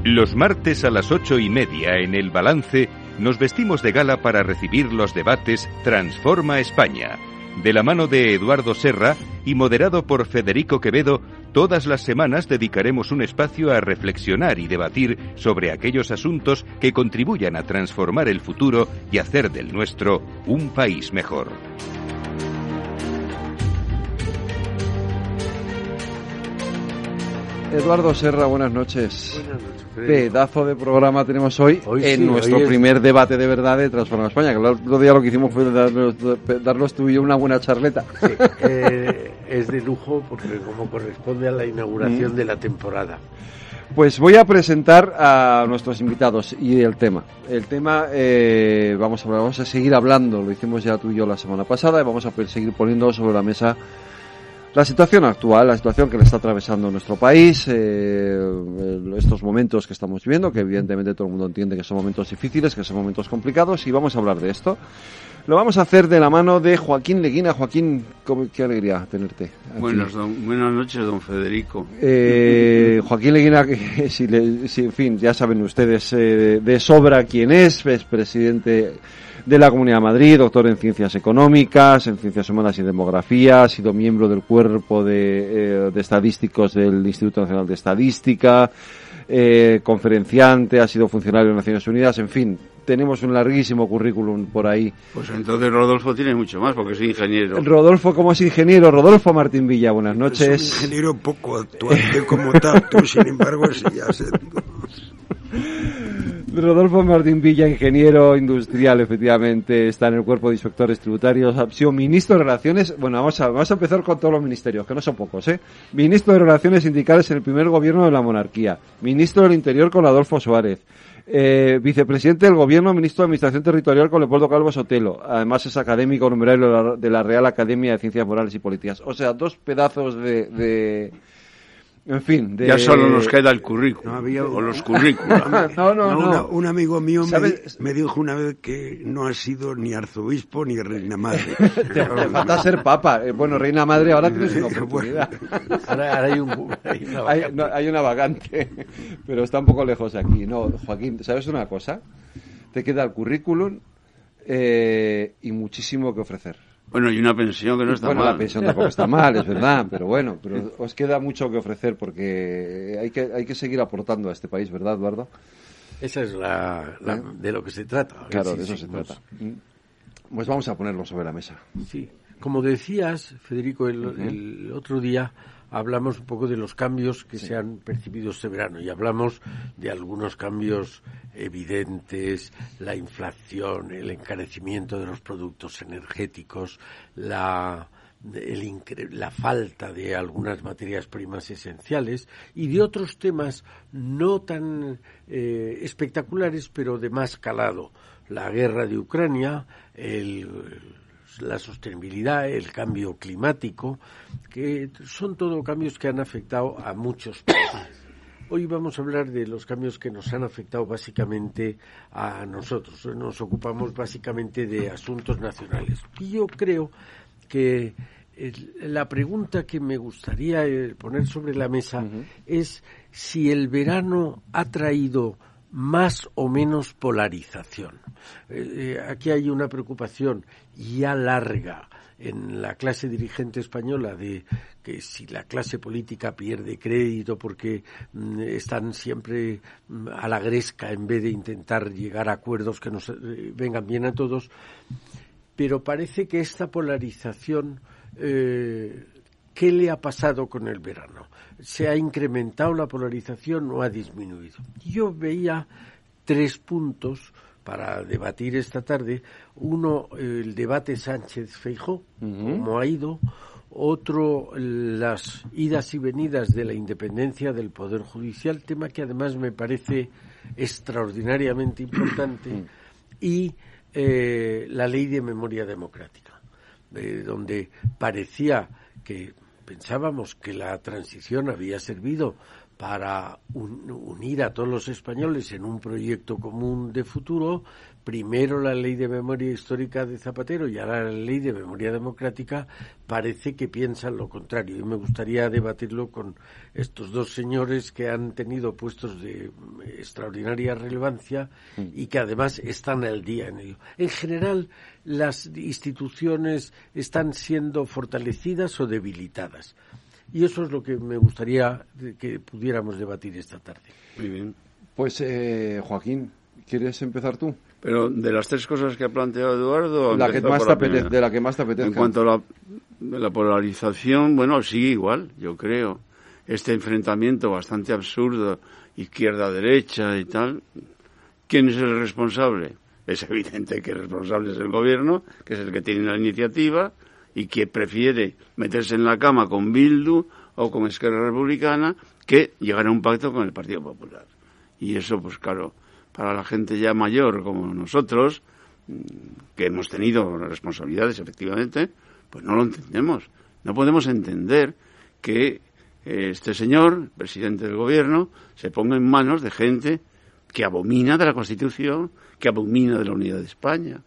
Los martes a las 8:30 en El Balance nos vestimos de gala para recibir los debates Transforma España. De la mano de Eduardo Serra y moderado por Federico Quevedo, todas las semanas dedicaremos un espacio a reflexionar y debatir sobre aquellos asuntos que contribuyan a transformar el futuro y hacer del nuestro un país mejor. Eduardo Serra, buenas noches. Buenas noches, Pedazo de programa tenemos hoy en sí, nuestro primer debate de verdad de Transforma España, que el otro día lo que hicimos fue darnos tú y yo una buena charleta. Sí, es de lujo porque como corresponde a la inauguración de la temporada. Pues voy a presentar a nuestros invitados y el tema. El tema, vamos a seguir hablando, lo hicimos ya tú y yo la semana pasada, y vamos a seguir poniendo sobre la mesa la situación actual, la situación que le está atravesando nuestro país, estos momentos que estamos viviendo, que evidentemente todo el mundo entiende que son momentos difíciles, que son momentos complicados, y vamos a hablar de esto. Lo vamos a hacer de la mano de Joaquín Leguina. Joaquín, qué alegría tenerte aquí. Buenas noches, don Federico. Joaquín Leguina, que en fin, ya saben ustedes de sobra quién es presidente de la Comunidad de Madrid, doctor en Ciencias Económicas, en Ciencias Humanas y Demografía, ha sido miembro del cuerpo de estadísticos del Instituto Nacional de Estadística, conferenciante, ha sido funcionario de Naciones Unidas, en fin, tenemos un larguísimo currículum por ahí. Pues entonces Rodolfo tiene mucho más, porque es ingeniero. Rodolfo, ¿cómo es ingeniero? Rodolfo Martín Villa, buenas noches. Es un ingeniero poco actuante como tal, tú, sin embargo, sí ya sé. Rodolfo Martín Villa, ingeniero industrial, efectivamente, está en el cuerpo de inspectores tributarios, ha sido ministro de Relaciones, bueno, vamos a empezar con todos los ministerios, que no son pocos, ministro de Relaciones Sindicales en el primer gobierno de la monarquía, ministro del Interior con Adolfo Suárez, vicepresidente del gobierno, ministro de Administración Territorial con Leopoldo Calvo Sotelo, además es académico numerario de la Real Academia de Ciencias Morales y Políticas, o sea, dos pedazos en fin, ya solo nos queda el currículum, o los currículos. No. Un amigo mío me dijo una vez que no ha sido ni arzobispo ni reina madre. Te falta ser papa. Bueno, reina madre, ahora tienes una oportunidad. Ahora hay una vacante, pero está un poco lejos de aquí. No, Joaquín, ¿sabes una cosa? Te queda el currículum y muchísimo que ofrecer. Bueno, y una pensión que no está mal. La pensión tampoco está mal, es verdad, pero os queda mucho que ofrecer porque hay que seguir aportando a este país, ¿verdad, Eduardo? Esa es de lo que se trata. Claro, de eso se trata. Pues vamos a ponerlo sobre la mesa. Sí, como decías, Federico, el otro día hablamos un poco de los cambios que se han percibido este verano y hablamos de algunos cambios evidentes, la inflación, el encarecimiento de los productos energéticos, la falta de algunas materias primas esenciales y de otros temas no tan espectaculares, pero de más calado. La guerra de Ucrania, la sostenibilidad, el cambio climático, que son todo cambios que han afectado a muchos países. Hoy vamos a hablar de los cambios que nos han afectado básicamente a nosotros. Nos ocupamos básicamente de asuntos nacionales. Y yo creo que la pregunta que me gustaría poner sobre la mesa es si el verano ha traído más o menos polarización. Aquí hay una preocupación ya larga en la clase dirigente española de que si la clase política pierde crédito porque están siempre a la gresca en vez de intentar llegar a acuerdos que nos vengan bien a todos, pero parece que esta polarización, ¿qué le ha pasado con el verano? ¿Se ha incrementado la polarización o ha disminuido? Yo veía 3 puntos para debatir esta tarde. Uno, el debate Sánchez-Feijóo, cómo ha ido. Otro, las idas y venidas de la independencia del Poder Judicial, tema que además me parece extraordinariamente importante. Y la ley de memoria democrática, donde parecía que pensábamos que la transición había servido para unir a todos los españoles en un proyecto común de futuro. Primero la ley de memoria histórica de Zapatero y ahora la ley de memoria democrática, parece que piensan lo contrario. Y me gustaría debatirlo con estos dos señores que han tenido puestos de extraordinaria relevancia y que además están al día en ello. En general, las instituciones están siendo fortalecidas o debilitadas. Y eso es lo que me gustaría que pudiéramos debatir esta tarde. Muy bien. Pues, Joaquín, ¿quieres empezar tú? Pero de las tres cosas que ha planteado Eduardo... de la que más te apetezca. En cuanto a la polarización, bueno, sigue igual, yo creo. Este enfrentamiento bastante absurdo, izquierda-derecha y tal. ¿Quién es el responsable? Es evidente que el responsable es el gobierno, que es el que tiene la iniciativa y que prefiere meterse en la cama con Bildu o con Esquerra Republicana que llegar a un pacto con el Partido Popular. Y eso, pues claro, para la gente ya mayor como nosotros, que hemos tenido responsabilidades efectivamente, pues no lo entendemos. No podemos entender que este señor, presidente del gobierno, se ponga en manos de gente que abomina de la Constitución, que abomina de la unidad de España.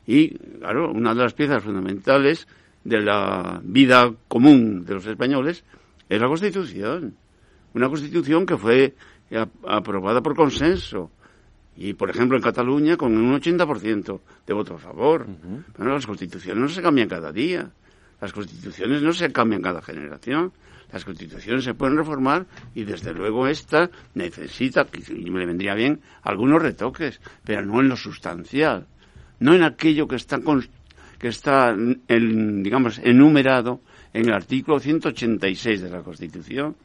Y, claro, una de las piezas fundamentales de la vida común de los españoles es la Constitución. Una Constitución que fue aprobada por consenso. Y, por ejemplo, en Cataluña con un 80% de voto a favor. Bueno, las constituciones no se cambian cada día. Las constituciones no se cambian cada generación. Las constituciones se pueden reformar y, desde luego, esta necesita, y me le vendría bien, algunos retoques, pero no en lo sustancial. No en aquello que está digamos, enumerado en el artículo 186 de la Constitución,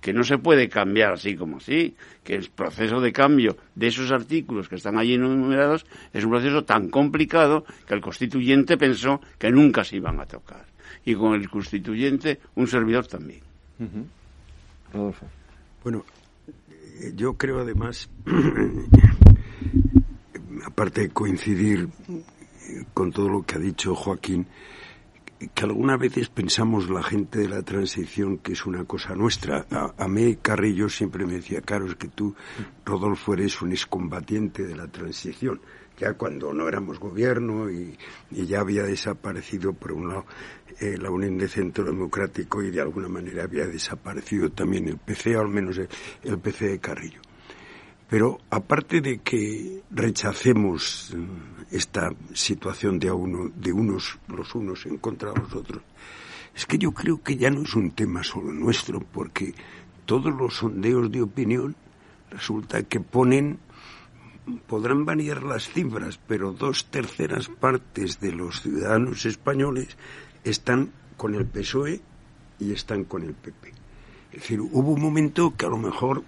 que no se puede cambiar así como así, que el proceso de cambio de esos artículos que están allí enumerados es un proceso tan complicado que el constituyente pensó que nunca se iban a tocar. Y con el constituyente, un servidor también. Rodolfo. Bueno, yo creo además, aparte de coincidir con todo lo que ha dicho Joaquín, que algunas veces pensamos la gente de la transición que es una cosa nuestra. A mí Carrillo siempre me decía, claro, es que tú, Rodolfo, eres un excombatiente de la transición. Ya cuando no éramos gobierno y ya había desaparecido, por un lado, la Unión de Centro Democrático y de alguna manera había desaparecido también el PC, o al menos el PC de Carrillo. Pero aparte de que rechacemos esta situación de unos los unos en contra de los otros, es que yo creo que ya no es un tema solo nuestro, porque todos los sondeos de opinión resulta que podrán variar las cifras, pero 2/3 partes de los ciudadanos españoles están con el PSOE y están con el PP. Es decir, hubo un momento que a lo mejor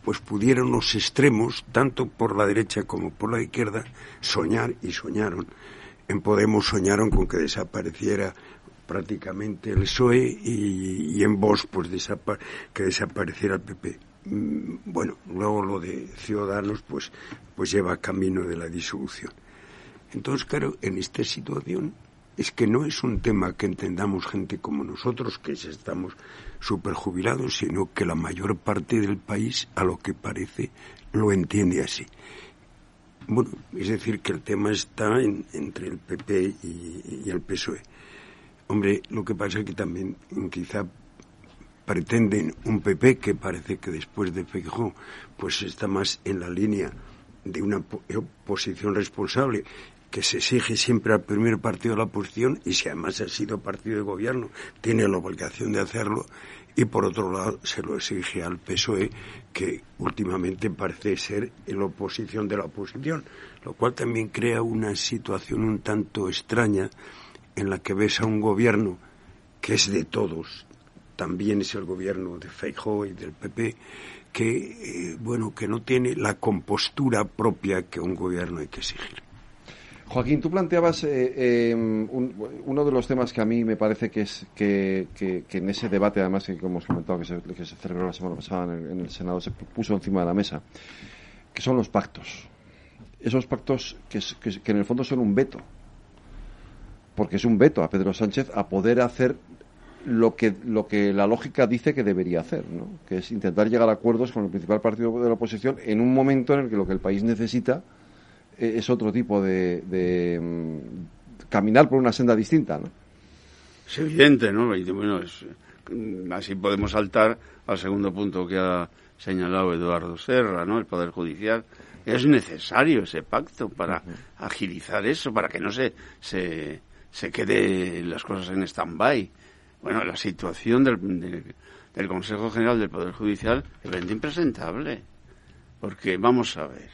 pues pudieron los extremos, tanto por la derecha como por la izquierda, soñar, y soñaron. En Podemos soñaron con que desapareciera prácticamente el PSOE y en Vox pues que desapareciera el PP. Bueno, luego lo de Ciudadanos pues lleva camino de la disolución. Entonces, claro, en esta situación es que no es un tema que entendamos gente como nosotros, que estamos súper jubilados, sino que la mayor parte del país, a lo que parece, lo entiende así. Bueno, es decir, que el tema está entre el PP y el PSOE. Hombre, lo que pasa es que también quizá pretenden un PP que parece que después de Feijóo pues está más en la línea de una oposición responsable, que se exige siempre al primer partido de la oposición, y si además ha sido partido de gobierno tiene la obligación de hacerlo, y por otro lado se lo exige al PSOE, que últimamente parece ser la oposición de la oposición, lo cual también crea una situación un tanto extraña en la que ves a un gobierno que es de todos, también es el gobierno de Feijóo y del PP, que que no tiene la compostura propia que un gobierno hay que exigir. Joaquín, tú planteabas uno de los temas que a mí me parece que es que en ese debate, además, que hemos comentado que se celebró la semana pasada en el Senado, se puso encima de la mesa, que son los pactos. Esos pactos que en el fondo son un veto, porque es un veto a Pedro Sánchez a poder hacer lo que la lógica dice que debería hacer, ¿no? Que es intentar llegar a acuerdos con el principal partido de la oposición en un momento en el que lo que el país necesita es otro tipo de caminar por una senda distinta, ¿no? Es evidente, ¿no? Y bueno, así podemos saltar al segundo punto que ha señalado Eduardo Serra, ¿no? El Poder Judicial. Es necesario ese pacto para agilizar eso, para que no se quede las cosas en stand-by. Bueno, la situación del Consejo General del Poder Judicial es realmente impresentable. Porque, vamos a ver,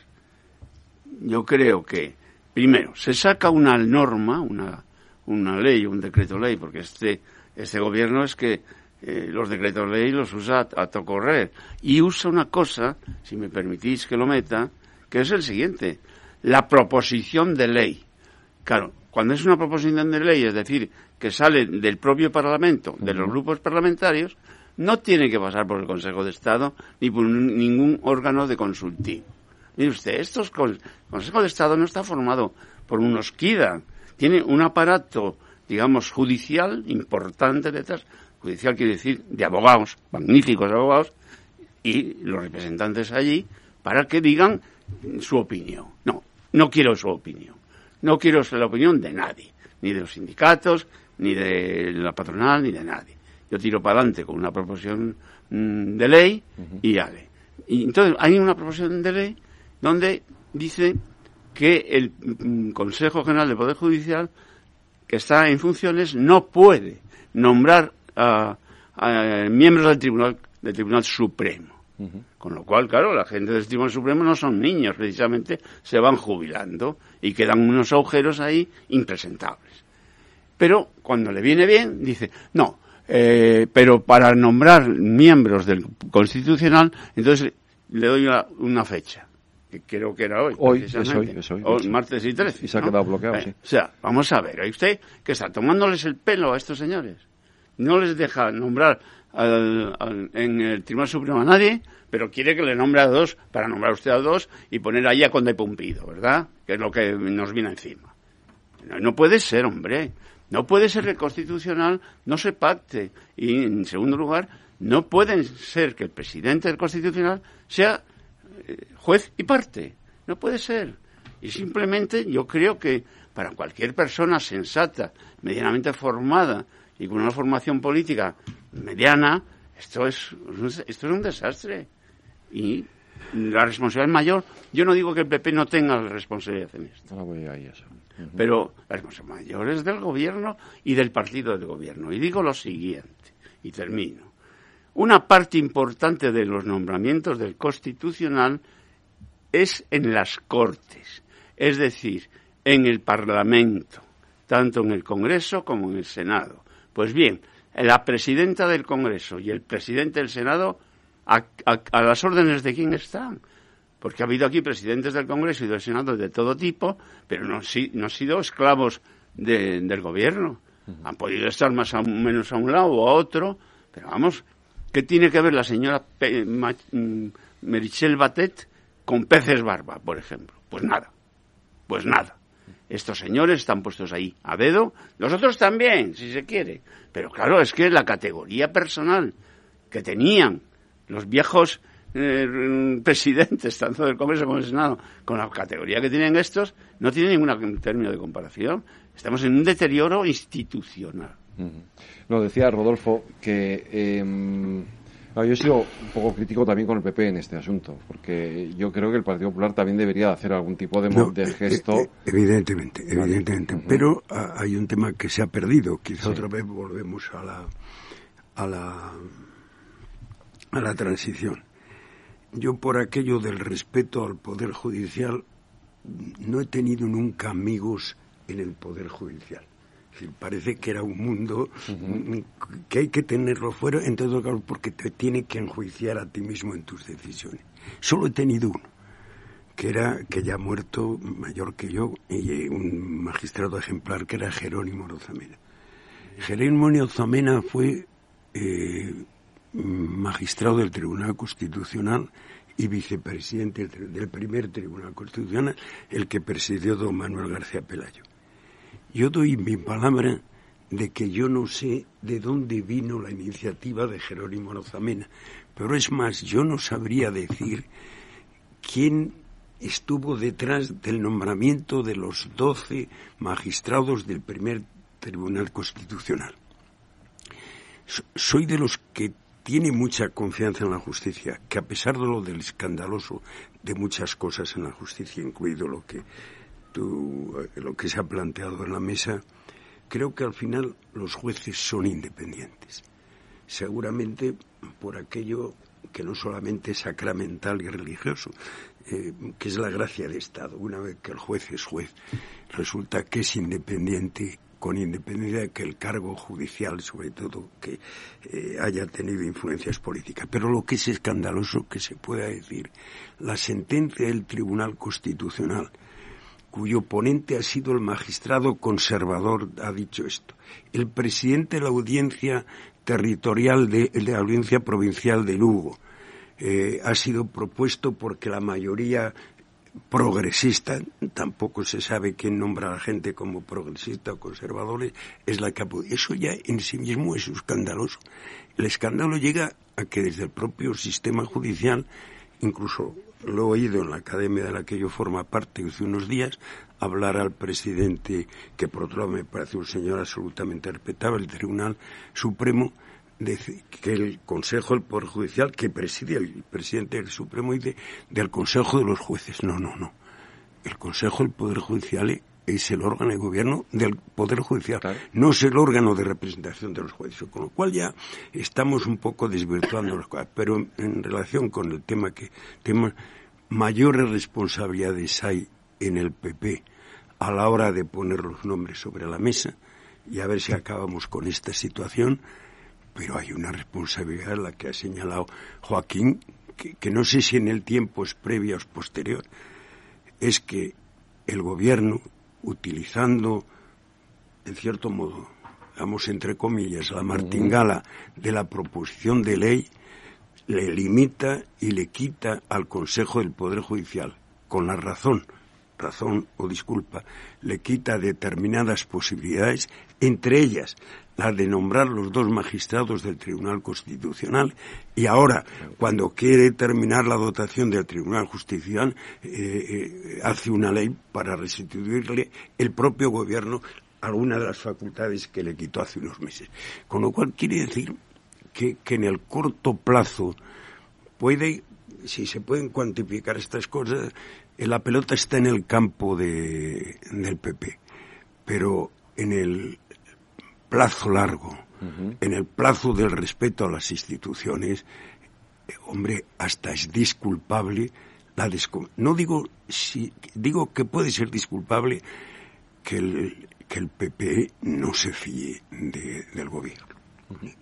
yo creo que, primero, se saca una norma, una ley, un decreto ley, porque este gobierno es que los decretos ley los usa a tocorrer. Y usa una cosa, si me permitís que lo meta, que es el siguiente: la proposición de ley. Claro, cuando es una proposición de ley, es decir, que sale del propio Parlamento, de los grupos parlamentarios, no tiene que pasar por el Consejo de Estado ni por ningún órgano de consultivo. Mire usted, el Consejo de Estado no está formado por unos KIDA, tiene un aparato, digamos, judicial importante detrás. Judicial quiere decir de abogados, magníficos abogados, y los representantes allí para que digan su opinión. No quiero su opinión. No quiero la opinión de nadie, ni de los sindicatos, ni de la patronal, ni de nadie. Yo tiro para adelante con una proposición de ley y ale. Y entonces hay una proposición de ley donde dice que el Consejo General del Poder Judicial, que está en funciones, no puede nombrar a miembros del Tribunal Supremo. Con lo cual, claro, la gente del Tribunal Supremo no son niños, precisamente se van jubilando y quedan unos agujeros ahí impresentables. Pero cuando le viene bien, dice, no, pero para nombrar miembros del Constitucional, entonces le doy una fecha, que creo que era hoy. Es hoy. Martes y 13. Y se ha quedado bloqueado, sí. O sea, vamos a ver, ¿hay usted que está tomándoles el pelo a estos señores? No les deja nombrar en el Tribunal Supremo a nadie, pero quiere que le nombre a dos para nombrar usted a dos y poner ahí a Conde Pumpido, ¿verdad? Que es lo que nos viene encima. No puede ser, hombre. No puede ser que el Constitucional no se pacte. Y, en segundo lugar, no puede ser que el presidente del Constitucional sea juez y parte. No puede ser. Y simplemente yo creo que para cualquier persona sensata, medianamente formada y con una formación política mediana, esto es un desastre. Y la responsabilidad mayor, yo no digo que el PP no tenga la responsabilidad en esto. No voy a eso. Pero la responsabilidad mayor es del gobierno y del partido del gobierno. Y digo lo siguiente, y termino. Una parte importante de los nombramientos del Constitucional es en las Cortes, es decir, en el Parlamento, tanto en el Congreso como en el Senado. Pues bien, la presidenta del Congreso y el presidente del Senado, ¿a las órdenes de quién están? Porque ha habido aquí presidentes del Congreso y del Senado de todo tipo, pero no han sido esclavos del gobierno. Han podido estar más o menos a un lado o a otro, pero vamos, ¿qué tiene que ver la señora Meritxell Batet con peces barba, por ejemplo? Pues nada. Estos señores están puestos ahí a dedo, los otros también, si se quiere. Pero claro, es que la categoría personal que tenían los viejos presidentes, tanto del Congreso como del Senado, con la categoría que tienen estos, no tiene ningún término de comparación. Estamos en un deterioro institucional. No, decía Rodolfo que yo he sido un poco crítico también con el PP en este asunto, porque yo creo que el Partido Popular también debería hacer algún tipo de gesto. Evidentemente. Pero hay un tema que se ha perdido. Quizá otra vez volvemos a la transición. Yo, por aquello del respeto al Poder Judicial, no he tenido nunca amigos en el Poder Judicial. Es decir, parece que era un mundo que hay que tenerlo fuera, en todo caso, porque te tiene que enjuiciar a ti mismo en tus decisiones. Solo he tenido uno, que ya ha muerto, mayor que yo, y un magistrado ejemplar, que era Jerónimo Rozamena. Jerónimo Rozamena fue magistrado del Tribunal Constitucional y vicepresidente del primer Tribunal Constitucional, el que presidió don Manuel García Pelayo. Yo doy mi palabra de que yo no sé de dónde vino la iniciativa de Jerónimo Arosamena, pero es más, yo no sabría decir quién estuvo detrás del nombramiento de los 12 magistrados del primer Tribunal Constitucional. Soy de los que tiene mucha confianza en la justicia, que a pesar de lo del escandaloso de muchas cosas en la justicia, incluido lo que se ha planteado en la mesa, creo que al final los jueces son independientes. Seguramente por aquello que no solamente es sacramental y religioso, que es la gracia de Estado. Una vez que el juez es juez, resulta que es independiente, con independencia de que el cargo judicial, sobre todo, que haya tenido influencias políticas. Pero lo que es escandaloso que se pueda decir, la sentencia del Tribunal Constitucional, cuyo ponente ha sido el magistrado conservador, ha dicho esto. El presidente de la audiencia territorial de la audiencia provincial de Lugo ha sido propuesto porque la mayoría progresista, tampoco se sabe quién nombra a la gente como progresista o conservadores, es la que apoya. Eso ya en sí mismo es escandaloso. El escándalo llega a que desde el propio sistema judicial, incluso lo he oído en la academia de la que yo formo parte hace unos días, hablar al presidente, que por otro lado me parece un señor absolutamente respetable, el Tribunal Supremo, que el Consejo del Poder Judicial, que preside el presidente del Supremo, dice del Consejo de los Jueces. No. El Consejo del Poder Judicial es el órgano de gobierno del Poder Judicial, claro. No es el órgano de representación de los jueces, con lo cual ya estamos un poco desvirtuando las cosas. Pero en relación con el tema mayores responsabilidades hay en el PP a la hora de poner los nombres sobre la mesa, y a ver si acabamos con esta situación. Pero hay una responsabilidad, la que ha señalado Joaquín, que no sé si en el tiempo es previa o es posterior, es que el gobierno, utilizando, en cierto modo, digamos entre comillas, la martingala de la proposición de ley, le limita y le quita al Consejo del Poder Judicial, con la razón o disculpa, le quita determinadas posibilidades, entre ellas la de nombrar los 2 magistrados del Tribunal Constitucional, y ahora, cuando quiere terminar la dotación del Tribunal Constitucional, hace una ley para restituirle el propio gobierno algunas de las facultades que le quitó hace unos meses. Con lo cual quiere decir que en el corto plazo si se pueden cuantificar estas cosas, la pelota está en el campo del PP, pero en el plazo largo, en el plazo del respeto a las instituciones, hombre, hasta es disculpable no digo que puede ser disculpable que el PP no se fíe del gobierno.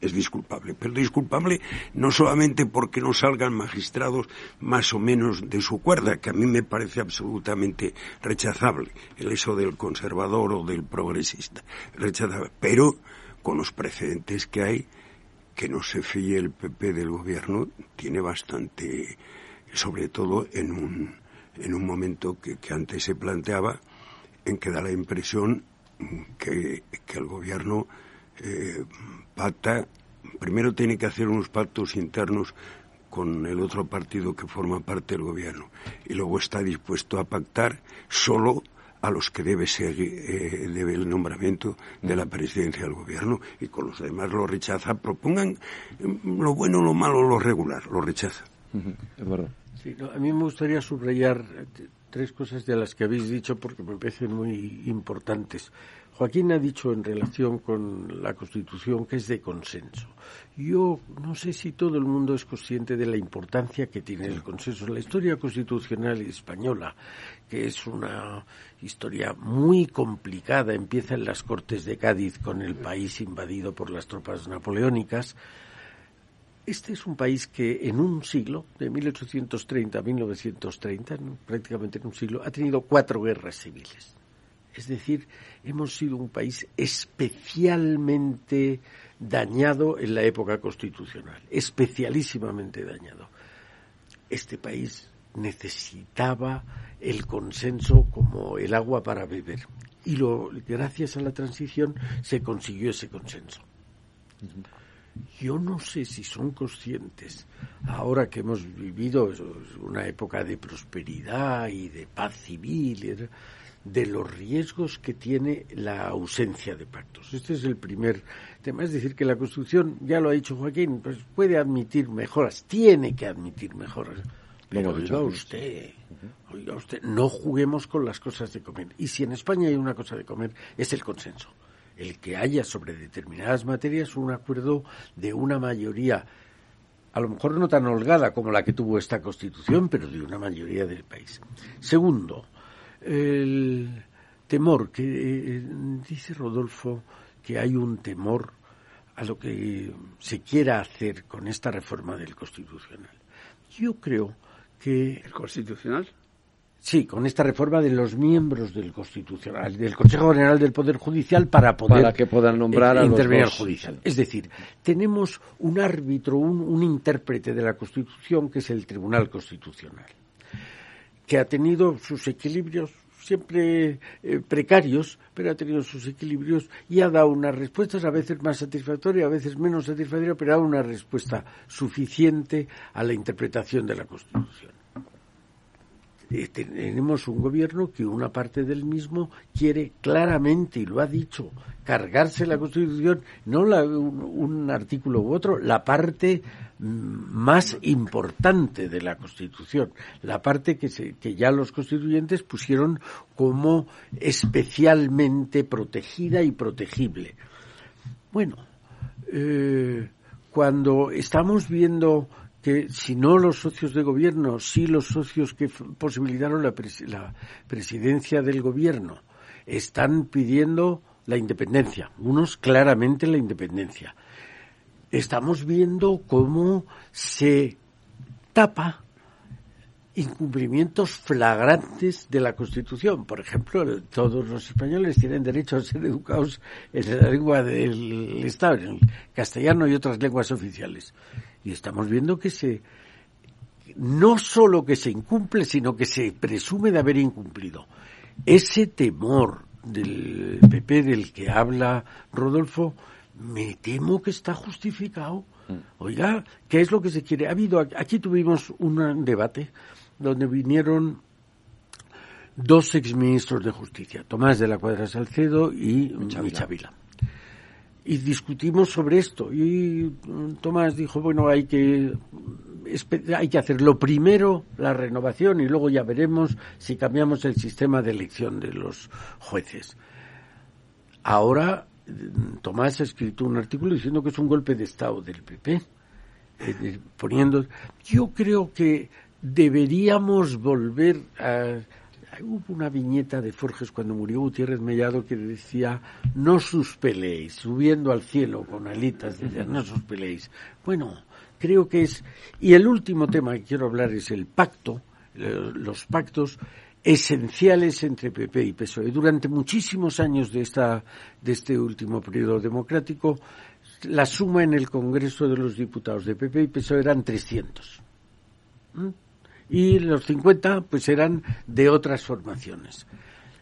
Es disculpable, pero disculpable no solamente porque no salgan magistrados más o menos de su cuerda, que a mí me parece absolutamente rechazable, el eso del conservador o del progresista, rechazable, pero con los precedentes que hay, que no se fíe el PP del gobierno, tiene bastante, sobre todo en un momento que antes se planteaba, en que da la impresión que el gobierno primero tiene que hacer unos pactos internos con el otro partido que forma parte del gobierno, y luego está dispuesto a pactar solo a los que debe el nombramiento de la presidencia del gobierno, y con los demás lo rechaza. Propongan lo bueno, lo malo, lo regular, lo rechaza. Es verdad. Sí, a mí me gustaría subrayar 3 cosas de las que habéis dicho porque me parecen muy importantes. Joaquín ha dicho en relación con la Constitución que es de consenso. Yo no sé si todo el mundo es consciente de la importancia que tiene el consenso. La historia constitucional española, que es una historia muy complicada, empieza en las Cortes de Cádiz con el país invadido por las tropas napoleónicas. Este es un país que en un siglo, de 1830 a 1930, prácticamente en un siglo, ha tenido 4 guerras civiles. Es decir, hemos sido un país especialmente dañado en la época constitucional, especialísimamente dañado. Este país necesitaba el consenso como el agua para beber. y gracias a la transición se consiguió ese consenso. Yo no sé si son conscientes, ahora que hemos vivido una época de prosperidad y de paz civil, de los riesgos que tiene la ausencia de pactos. Este es el primer tema. Es decir, que la Constitución, ya lo ha dicho Joaquín, pues puede admitir mejoras, tiene que admitir mejoras. Pero oiga usted, no juguemos con las cosas de comer. Y si en España hay una cosa de comer, es el consenso. El que haya sobre determinadas materias un acuerdo de una mayoría, a lo mejor no tan holgada como la que tuvo esta Constitución, pero de una mayoría del país. Segundo, el temor que dice Rodolfo, que hay un temor a lo que se quiera hacer con esta reforma del Constitucional. Yo creo que... ¿El Constitucional? Sí, con esta reforma de los miembros del Constitucional, del Consejo General del Poder Judicial para que puedan nombrar a intervenir al judicial. Es decir, tenemos un árbitro, un intérprete de la Constitución, que es el Tribunal Constitucional, que ha tenido sus equilibrios siempre precarios, pero ha tenido sus equilibrios y ha dado unas respuestas a veces más satisfactorias, a veces menos satisfactorias, pero ha dado una respuesta suficiente a la interpretación de la Constitución. Tenemos un gobierno que una parte del mismo quiere claramente, y lo ha dicho, cargarse la Constitución, no un artículo u otro, la parte más importante de la Constitución, la parte que ya los constituyentes pusieron como especialmente protegida y protegible. Bueno, cuando estamos viendo que si no los socios de gobierno, sí los socios que posibilitaron la presidencia del gobierno, están pidiendo la independencia, unos claramente la independencia. Estamos viendo cómo se tapa incumplimientos flagrantes de la Constitución. Por ejemplo, todos los españoles tienen derecho a ser educados en la lengua del Estado, en el castellano y otras lenguas oficiales. Y estamos viendo que no solo que se incumple, sino que se presume de haber incumplido. Ese temor del PP del que habla Rodolfo, me temo que está justificado. Oiga, ¿qué es lo que se quiere? Aquí tuvimos un debate donde vinieron dos exministros de Justicia, Tomás de la Cuadra Salcedo y Michavila. Y discutimos sobre esto. Y Tomás dijo, bueno, hay que hacer lo primero, la renovación, y luego ya veremos si cambiamos el sistema de elección de los jueces. Ahora, Tomás ha escrito un artículo diciendo que es un golpe de Estado del PP. Yo creo que deberíamos volver a... Hubo una viñeta de Forges cuando murió Gutiérrez Mellado que decía, no os peleéis, subiendo al cielo con alitas, decía, no os peleéis. Bueno, creo que es... Y el último tema que quiero hablar es el pacto, los pactos esenciales entre PP y PSOE. Durante muchísimos años de este último periodo democrático, la suma en el Congreso de los Diputados de PP y PSOE eran 300. Y los 50 pues eran de otras formaciones.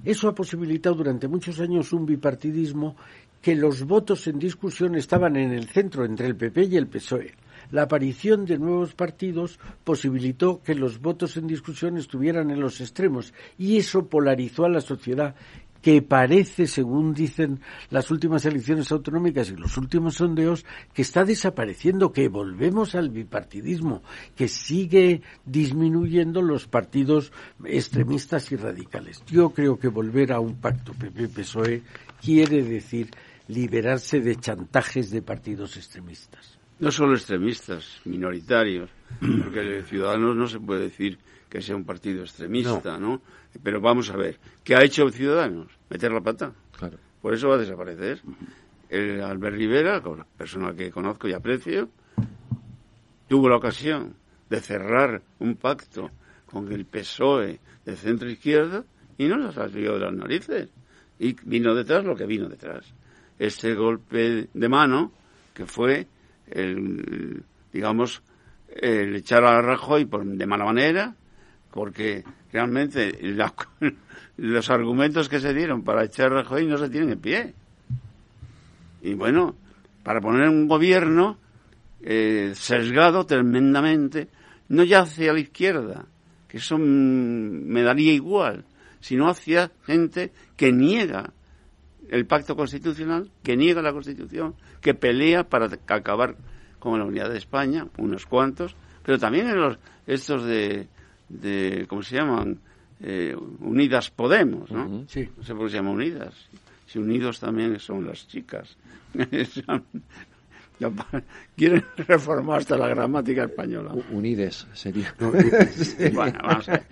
Eso ha posibilitado durante muchos años un bipartidismo, que los votos en discusión estaban en el centro entre el PP y el PSOE. La aparición de nuevos partidos posibilitó que los votos en discusión estuvieran en los extremos, y eso polarizó a la sociedad, que parece, según dicen las últimas elecciones autonómicas y los últimos sondeos, que está desapareciendo, que volvemos al bipartidismo, que sigue disminuyendo los partidos extremistas y radicales. Yo creo que volver a un pacto PP-PSOE quiere decir liberarse de chantajes de partidos extremistas. No solo extremistas, minoritarios, porque Ciudadanos no se puede decir que sea un partido extremista, ¿no? Pero vamos a ver, ¿qué ha hecho Ciudadanos? Meter la pata. Claro. Por eso va a desaparecer. El Albert Rivera, persona que conozco y aprecio, tuvo la ocasión de cerrar un pacto con el PSOE de centro izquierda y no nos salió de las narices. Y vino detrás lo que vino detrás. Este golpe de mano que fue el echar a Rajoy de mala manera, porque realmente los argumentos que se dieron para echar a Rajoy no se tienen en pie. Y bueno, para poner un gobierno sesgado tremendamente, no ya hacia la izquierda, que eso me daría igual, sino hacia gente que niega el pacto constitucional, que niega la Constitución, que pelea para acabar con la unidad de España, unos cuantos, pero también en estos de ¿cómo se llaman? Unidas Podemos, ¿no? Uh-huh. Sí. No sé por qué se llama Unidas. Si Unidos también son las chicas. Quieren reformar hasta la gramática española. Unides sería. Bueno, vamos a ver.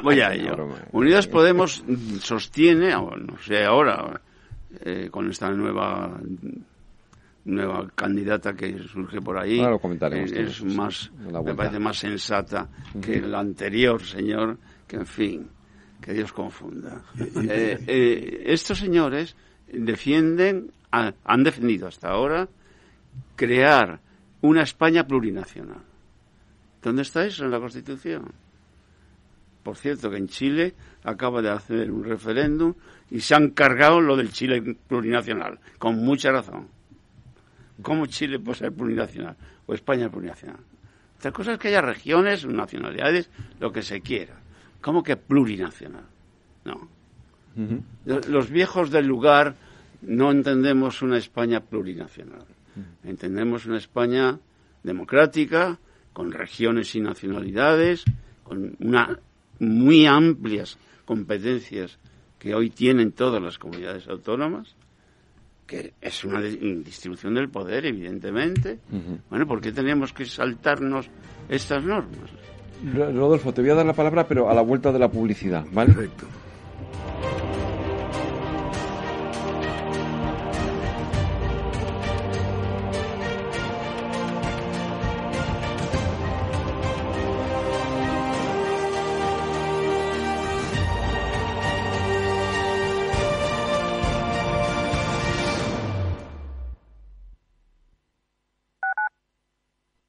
Voy a ello. Unidas Podemos sostiene, no sé ahora, con esta nueva candidata que surge por ahí, ahora lo comentaremos es todos, más, me parece más sensata que la anterior, señor, que en fin, que Dios confunda. Estos señores han defendido hasta ahora crear una España plurinacional. ¿Dónde está eso en la Constitución? Por cierto, que en Chile acaba de hacer un referéndum y se han cargado lo del Chile plurinacional, con mucha razón. ¿Cómo Chile puede ser plurinacional? O España plurinacional. Otra cosa es que haya regiones, nacionalidades, lo que se quiera. ¿Cómo que plurinacional? No. Uh-huh. Los viejos del lugar no entendemos una España plurinacional. Entendemos una España democrática, con regiones y nacionalidades, con muy amplias competencias que hoy tienen todas las comunidades autónomas, que es una distribución del poder, evidentemente. Uh-huh. Bueno, ¿por qué tenemos que saltarnos estas normas? Rodolfo, te voy a dar la palabra, pero a la vuelta de la publicidad, ¿vale? Correcto.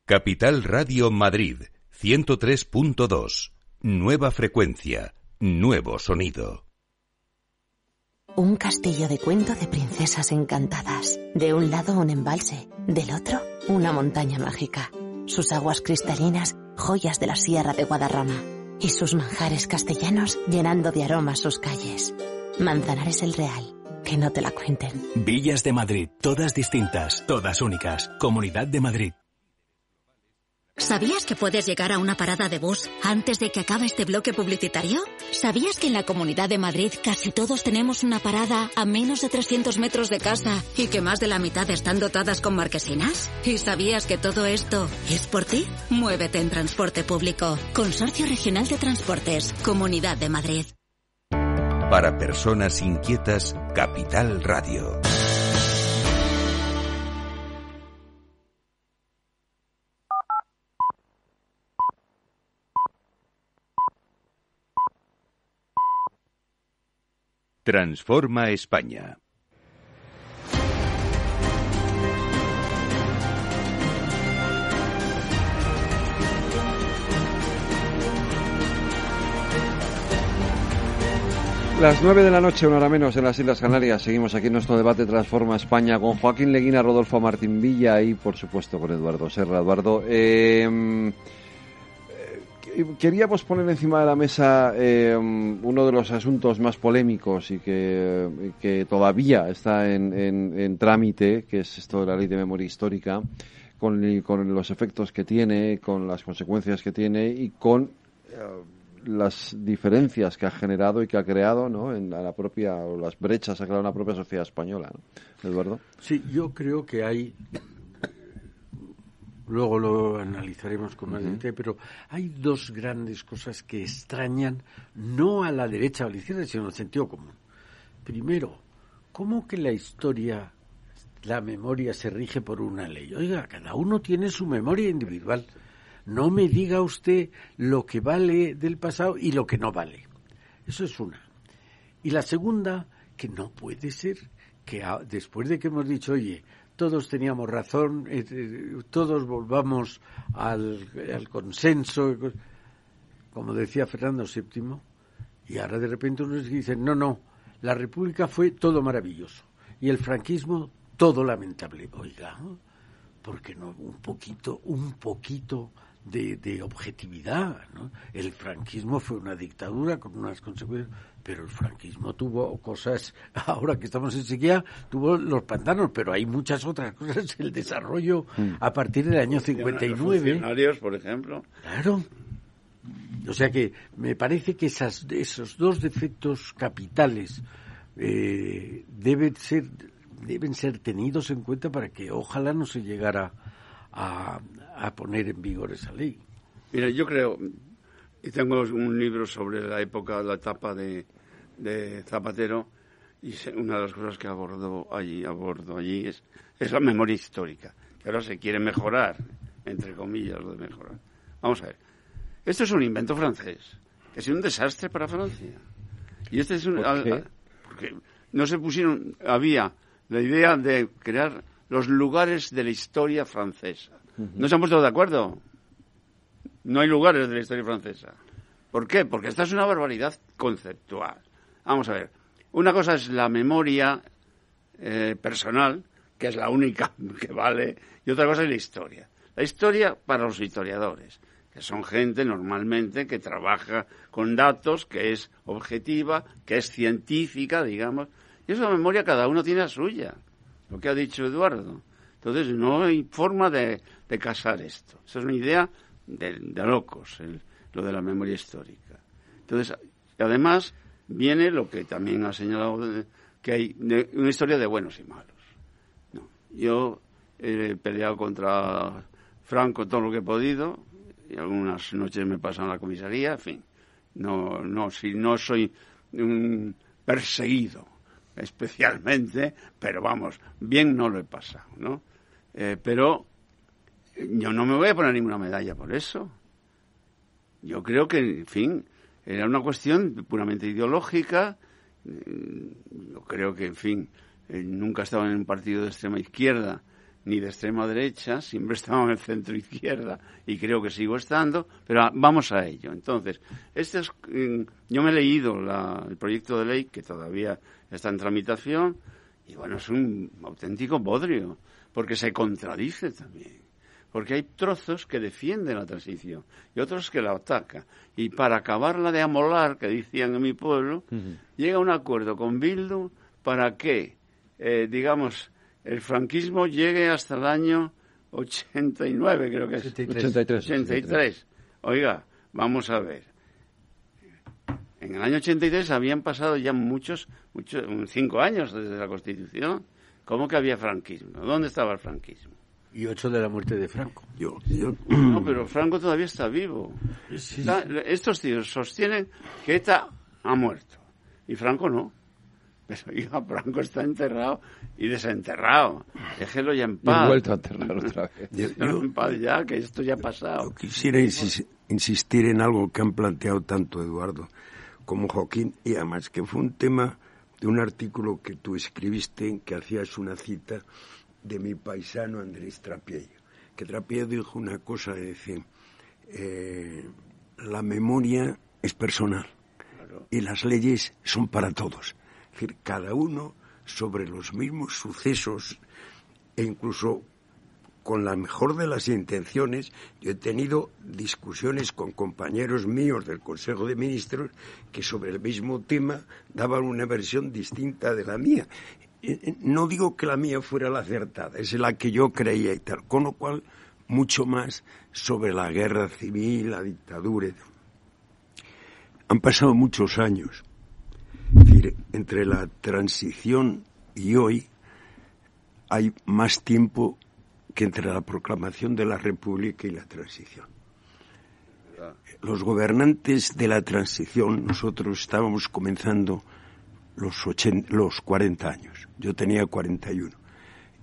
Capital Radio Madrid, 103.2. Nueva frecuencia, nuevo sonido. Un castillo de cuento de princesas encantadas. De un lado un embalse, del otro una montaña mágica. Sus aguas cristalinas, joyas de la Sierra de Guadarrama. Y sus manjares castellanos llenando de aromas sus calles. Manzanares el Real. Que no te la cuenten. Villas de Madrid, todas distintas, todas únicas. Comunidad de Madrid. ¿Sabías que puedes llegar a una parada de bus antes de que acabe este bloque publicitario? ¿Sabías que en la Comunidad de Madrid casi todos tenemos una parada a menos de 300 metros de casa y que más de la mitad están dotadas con marquesinas? ¿Y sabías que todo esto es por ti? Muévete en transporte público. Consorcio Regional de Transportes, Comunidad de Madrid. Para personas inquietas, Capital Radio. Transforma España. Las 9 de la noche, una hora menos, en las Islas Canarias. Seguimos aquí en nuestro debate Transforma España con Joaquín Leguina, Rodolfo Martín Villa y, por supuesto, con Eduardo Serra. Eduardo, queríamos poner encima de la mesa uno de los asuntos más polémicos y que todavía está en trámite, que es esto de la Ley de Memoria Histórica, con los efectos que tiene, con las consecuencias que tiene y con las diferencias que ha generado y que ha creado, ¿no?, en la propia, o las brechas que ha creado en la propia sociedad española, ¿no? Eduardo. Sí, yo creo que hay, luego lo analizaremos con más detalle, pero hay dos grandes cosas que extrañan no a la derecha o a la izquierda, sino al sentido común. Primero, ¿cómo que la historia, la memoria se rige por una ley? Oiga, cada uno tiene su memoria individual. No me diga usted lo que vale del pasado y lo que no vale. Eso es una. Y la segunda, que no puede ser que después de que hemos dicho, oye, todos teníamos razón, todos volvamos al consenso, como decía Fernando VII, y ahora de repente unos dicen, no, la República fue todo maravilloso y el franquismo todo lamentable. Oiga, ¿por qué no un poquito de objetividad, ¿no? El franquismo fue una dictadura con unas consecuencias, pero el franquismo tuvo cosas, ahora que estamos en sequía, tuvo los pantanos, pero hay muchas otras cosas, el desarrollo a partir del año 59. Los funcionarios, por ejemplo. Claro. O sea que me parece que esos dos defectos capitales deben ser tenidos en cuenta para que ojalá no se llegara a poner en vigor esa ley. Mira, yo creo, y tengo un libro sobre la etapa de Zapatero, y una de las cosas que abordo allí es la memoria histórica, que ahora se quiere mejorar, entre comillas, lo de mejorar. Vamos a ver, esto es un invento francés, que ha sido un desastre para Francia. Y este es ¿Por qué? Porque no se pusieron, había la idea de crear los lugares de la historia francesa. ¿No se han puesto de acuerdo? No hay lugares de la historia francesa. ¿Por qué? Porque esta es una barbaridad conceptual. Vamos a ver. Una cosa es la memoria personal, que es la única que vale, y otra cosa es la historia. La historia para los historiadores, que son gente normalmente que trabaja con datos, que es objetiva, que es científica, digamos, y esa memoria cada uno tiene la suya. Lo que ha dicho Eduardo. Entonces, no hay forma de casar esto. Esa es una idea de locos, lo de la memoria histórica. Entonces, además, viene lo que también ha señalado, que hay una historia de buenos y malos. No, yo he peleado contra Franco todo lo que he podido, y algunas noches me pasan a la comisaría, en fin. No soy un perseguido especialmente, pero vamos, bien no lo he pasado, ¿no? Pero yo no me voy a poner ninguna medalla por eso. Yo creo que, en fin, era una cuestión puramente ideológica. Yo creo que, en fin, nunca estaba en un partido de extrema izquierda ni de extrema derecha, siempre estaba en el centro izquierda y creo que sigo estando, pero vamos a ello. Entonces, yo me he leído el proyecto de ley que todavía está en tramitación y bueno, es un auténtico bodrio, porque se contradice también, porque hay trozos que defienden la transición y otros que la atacan. Y para acabarla de amolar, que decían en mi pueblo, llega a un acuerdo con Bildu para que, digamos, el franquismo llegue hasta el año 89, creo que es. 83. Oiga, vamos a ver. En el año 83 habían pasado ya muchos 5 años desde la Constitución. ¿Cómo que había franquismo? ¿Dónde estaba el franquismo? Y 8 de la muerte de Franco. No, pero Franco todavía está vivo. Sí. Estos tíos sostienen que ETA ha muerto. Y Franco no. Pero, oiga, Franco está enterrado y desenterrado. Déjelo ya en paz. Y vuelto a enterrar otra vez. Déjelo en paz ya, que esto ya ha pasado. Yo quisiera insistir en algo que han planteado tanto Eduardo como Joaquín, y además que fue un tema de un artículo que tú escribiste en que hacías una cita de mi paisano Andrés Trappiello. Que Trappiello dijo una cosa, dice, la memoria es personal, claro, y las leyes son para todos. Es decir, cada uno sobre los mismos sucesos, e incluso con la mejor de las intenciones, yo he tenido discusiones con compañeros míos del Consejo de Ministros que sobre el mismo tema daban una versión distinta de la mía. No digo que la mía fuera la acertada, es la que yo creía y tal, con lo cual mucho más sobre la guerra civil, la dictadura. Han pasado muchos años. Es decir, entre la transición y hoy hay más tiempo que entre la proclamación de la República y la transición. Los gobernantes de la transición, nosotros estábamos comenzando los 40 años. Yo tenía 41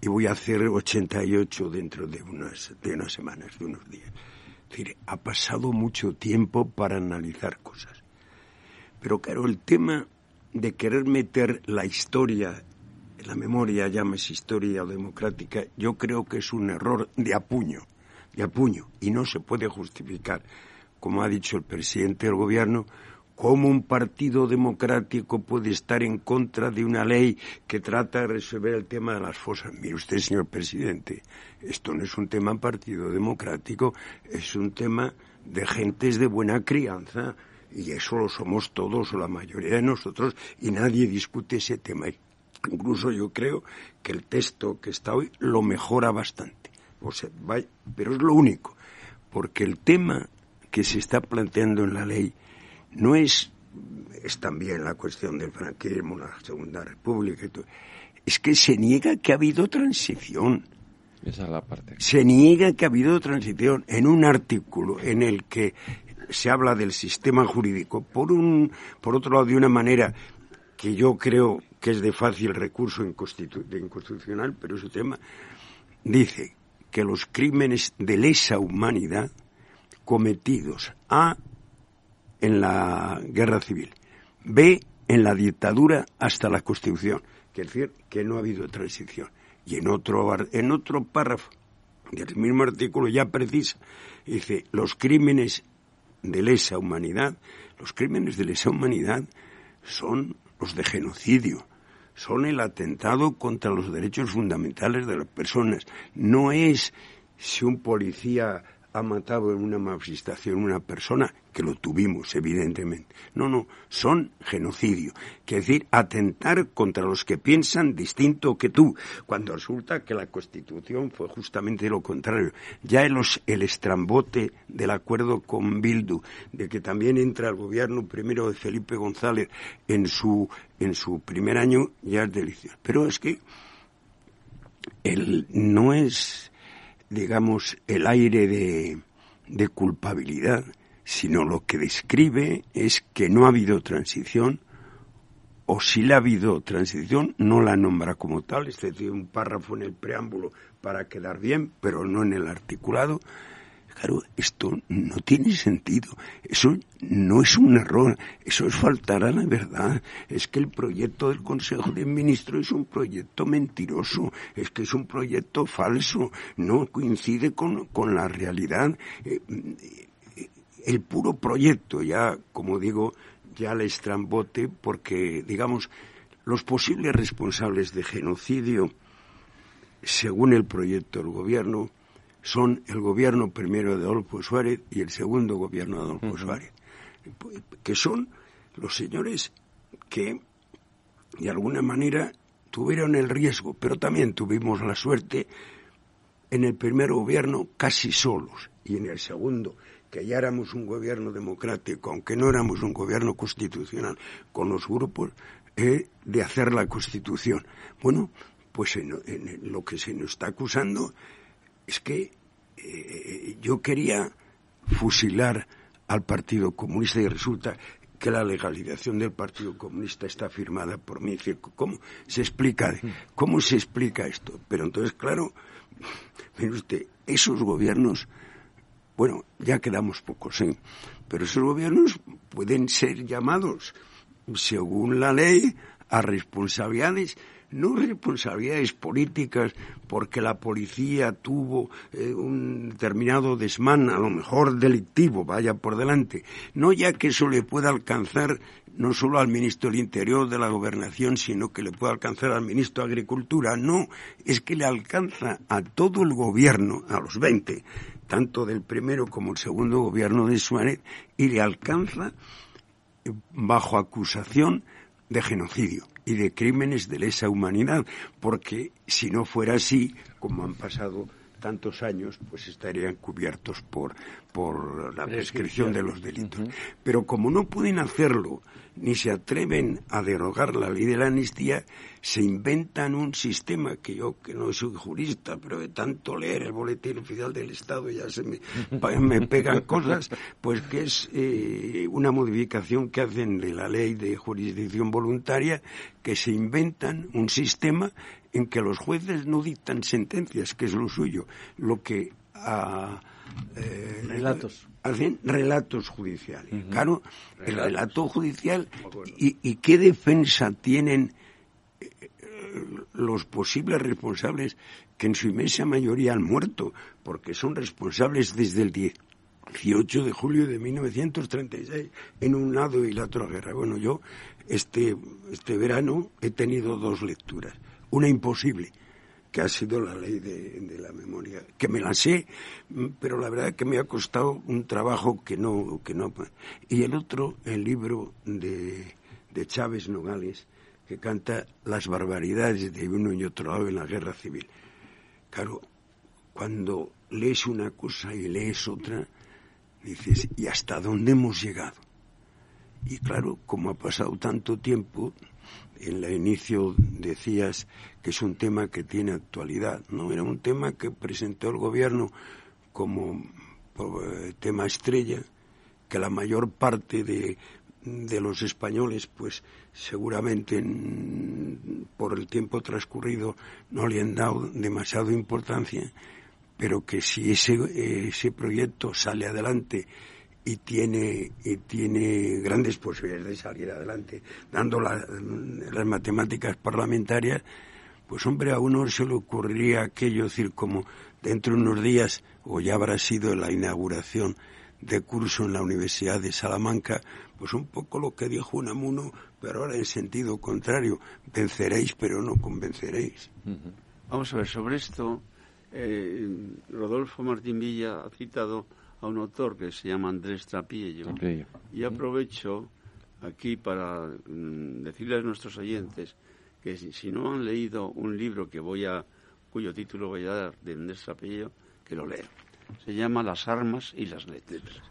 y voy a hacer 88 dentro de unas semanas, de unos días. Es decir, ha pasado mucho tiempo para analizar cosas. Pero claro, el tema de querer meter la historia, la memoria, llámese historia o democrática, yo creo que es un error de apuño, y no se puede justificar como ha dicho el presidente del gobierno, ¿cómo un partido democrático puede estar en contra de una ley que trata de resolver el tema de las fosas? Mire usted, señor presidente, esto no es un tema partido democrático, es un tema de gentes de buena crianza, y eso lo somos todos, o la mayoría de nosotros, y nadie discute ese tema. Incluso yo creo que el texto que está hoy lo mejora bastante. O sea, pero es lo único, porque el tema que se está planteando en la ley no es también la cuestión del franquismo, la Segunda República y todo. Es que se niega que ha habido transición. Esa es la parte. Se niega que ha habido transición en un artículo en el que se habla del sistema jurídico, por otro lado, de una manera que yo creo que es de fácil recurso de inconstitucional, pero ese tema dice que los crímenes de lesa humanidad cometidos en la guerra civil, B, en la dictadura hasta la Constitución, quiere decir que no ha habido transición. Y en otro párrafo del mismo artículo ya precisa, dice, los crímenes de lesa humanidad son los de genocidio, son el atentado contra los derechos fundamentales de las personas. No es si un policía ha matado en una manifestación una persona, que lo tuvimos, evidentemente. No, son genocidio. Quiere decir, atentar contra los que piensan distinto que tú, cuando resulta que la Constitución fue justamente lo contrario. Ya el estrambote del acuerdo con Bildu, de que también entra el gobierno primero de Felipe González en su primer año, ya es delicioso. Pero es que no es, digamos, el aire de culpabilidad, sino lo que describe es que no ha habido transición, o si la ha habido transición, no la nombra como tal, es decir, un párrafo en el preámbulo para quedar bien, pero no en el articulado. Claro, esto no tiene sentido, eso no es un error, eso es faltar a la verdad, es que el proyecto del Consejo de Ministros es un proyecto mentiroso, es que es un proyecto falso, no coincide con la realidad. El puro proyecto, ya, como digo, ya le estrambote, porque, digamos, los posibles responsables de genocidio, según el proyecto del gobierno, son el gobierno primero de Adolfo Suárez y el segundo gobierno de Adolfo Suárez, que son los señores que, de alguna manera, tuvieron el riesgo, pero también tuvimos la suerte, en el primer gobierno casi solos, y en el segundo, que ya éramos un gobierno democrático, aunque no éramos un gobierno constitucional, con los grupos, de hacer la Constitución. Bueno, pues en lo que se nos está acusando es que yo quería fusilar al Partido Comunista y resulta que la legalización del Partido Comunista está firmada por mí. ¿Cómo se explica esto? Pero entonces, claro, mire usted, esos gobiernos, bueno, ya quedamos pocos, pero esos gobiernos pueden ser llamados, según la ley, a responsabilidades, no responsabilidades políticas, porque la policía tuvo un determinado desmán, a lo mejor delictivo, vaya por delante. No ya que eso le pueda alcanzar no solo al ministro del Interior, de la Gobernación, sino que le pueda alcanzar al ministro de Agricultura. No, es que le alcanza a todo el gobierno, a los 20, tanto del primero como el segundo gobierno de Suárez, y le alcanza bajo acusación de genocidio y de crímenes de lesa humanidad, porque si no fuera así, como han pasado tantos años, pues estarían cubiertos por la prescripción de los delitos. Pero como no pueden hacerlo, ni se atreven a derogar la ley de la amnistía, se inventan un sistema que yo, que no soy jurista, pero de tanto leer el Boletín Oficial del Estado ya se me pegan cosas, pues que es una modificación que hacen de la ley de jurisdicción voluntaria, que se inventan un sistema en que los jueces no dictan sentencias, que es lo suyo, lo que hacen relatos judiciales. Claro, el relato judicial y qué defensa tienen los posibles responsables, que en su inmensa mayoría han muerto, porque son responsables desde el 18 de julio de 1936, en un lado y la otra guerra. Bueno, yo este verano he tenido 2 lecturas. Una imposible, que ha sido la ley de la memoria, que me la sé, pero la verdad es que me ha costado un trabajo que no. Y el otro, el libro de Chávez Nogales, que canta las barbaridades de uno y otro lado en la guerra civil. Claro, cuando lees una cosa y lees otra, dices, ¿y hasta dónde hemos llegado? Y claro, como ha pasado tanto tiempo, en el inicio decías que es un tema que tiene actualidad, ¿no? Era un tema que presentó el gobierno como tema estrella, que la mayor parte de los españoles, pues seguramente por el tiempo transcurrido no le han dado demasiada importancia, pero que si ese proyecto sale adelante y tiene grandes posibilidades de salir adelante, dando las matemáticas parlamentarias, pues hombre, a uno se le ocurriría aquello, decir, como dentro de unos días, o ya habrá sido la inauguración de curso en la Universidad de Salamanca, pues un poco lo que dijo Unamuno, pero ahora en sentido contrario, venceréis pero no convenceréis. Vamos a ver, sobre esto, Rodolfo Martín Villa ha citado a un autor que se llama Andrés Trapiello, y aprovecho aquí para decirles a nuestros oyentes que si no han leído un libro cuyo título voy a dar, de Andrés Trapiello, que lo lean. Se llama Las armas y las letras.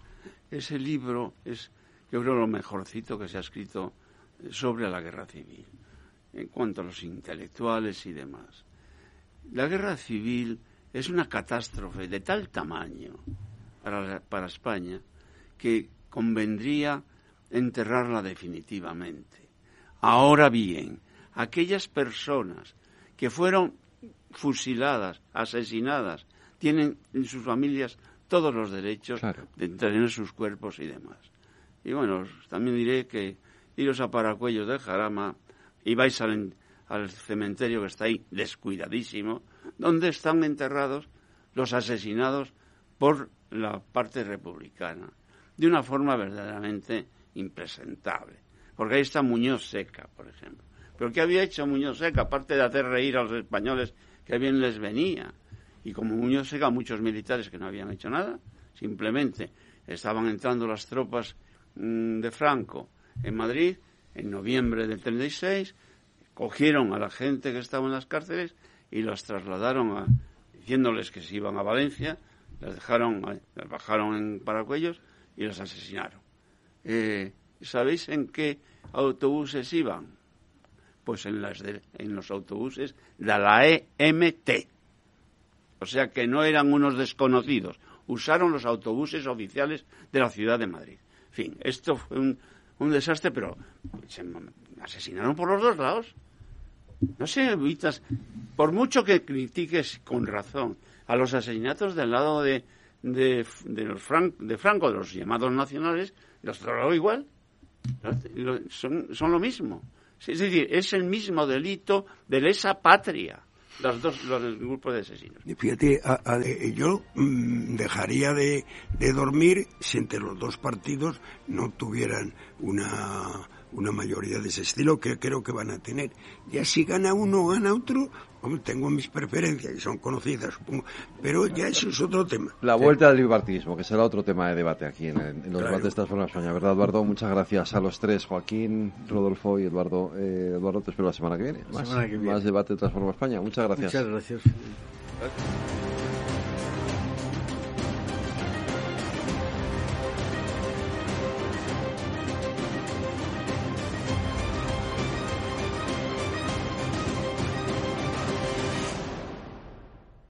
Ese libro es, yo creo, lo mejorcito que se ha escrito sobre la guerra civil, en cuanto a los intelectuales y demás. La guerra civil es una catástrofe de tal tamaño para España que convendría enterrarla definitivamente. Ahora bien, aquellas personas que fueron fusiladas, asesinadas, tienen en sus familias todos los derechos de tener sus cuerpos y demás. Y bueno, también diré que iros a Paracuellos del Jarama y vais al cementerio que está ahí descuidadísimo, donde están enterrados los asesinados por la parte republicana, de una forma verdaderamente impresentable. Porque ahí está Muñoz Seca, por ejemplo. ¿Pero qué había hecho Muñoz Seca, aparte de hacer reír a los españoles que bien les venía? Y como Muñoz Seca, muchos militares que no habían hecho nada, simplemente estaban entrando las tropas de Franco en Madrid en noviembre del 36, cogieron a la gente que estaba en las cárceles y los trasladaron diciéndoles que se iban a Valencia, las bajaron en Paracuellos y los asesinaron. ¿Sabéis en qué autobuses iban? Pues en los autobuses de la EMT. O sea que no eran unos desconocidos. Usaron los autobuses oficiales de la ciudad de Madrid. En fin, esto fue un desastre, pero se asesinaron por los dos lados. No sé, evitas, por mucho que critiques con razón a los asesinatos del lado de Franco, de los llamados nacionales, los trató igual. Son lo mismo. Es decir, es el mismo delito de lesa patria. Los grupos de asesinos. Fíjate, yo dejaría de dormir si entre los dos partidos no tuvieran una mayoría de ese estilo, que creo que van a tener. Ya si gana uno o gana otro, tengo mis preferencias y son conocidas, supongo, pero ya eso es otro tema. La vuelta del bipartidismo, que será otro tema de debate aquí en los debates de Transforma España, ¿verdad, Eduardo? Muchas gracias a los tres, Joaquín, Rodolfo y Eduardo. Eduardo, te espero la semana que viene. Más debate de Transforma España. Muchas gracias. Muchas gracias.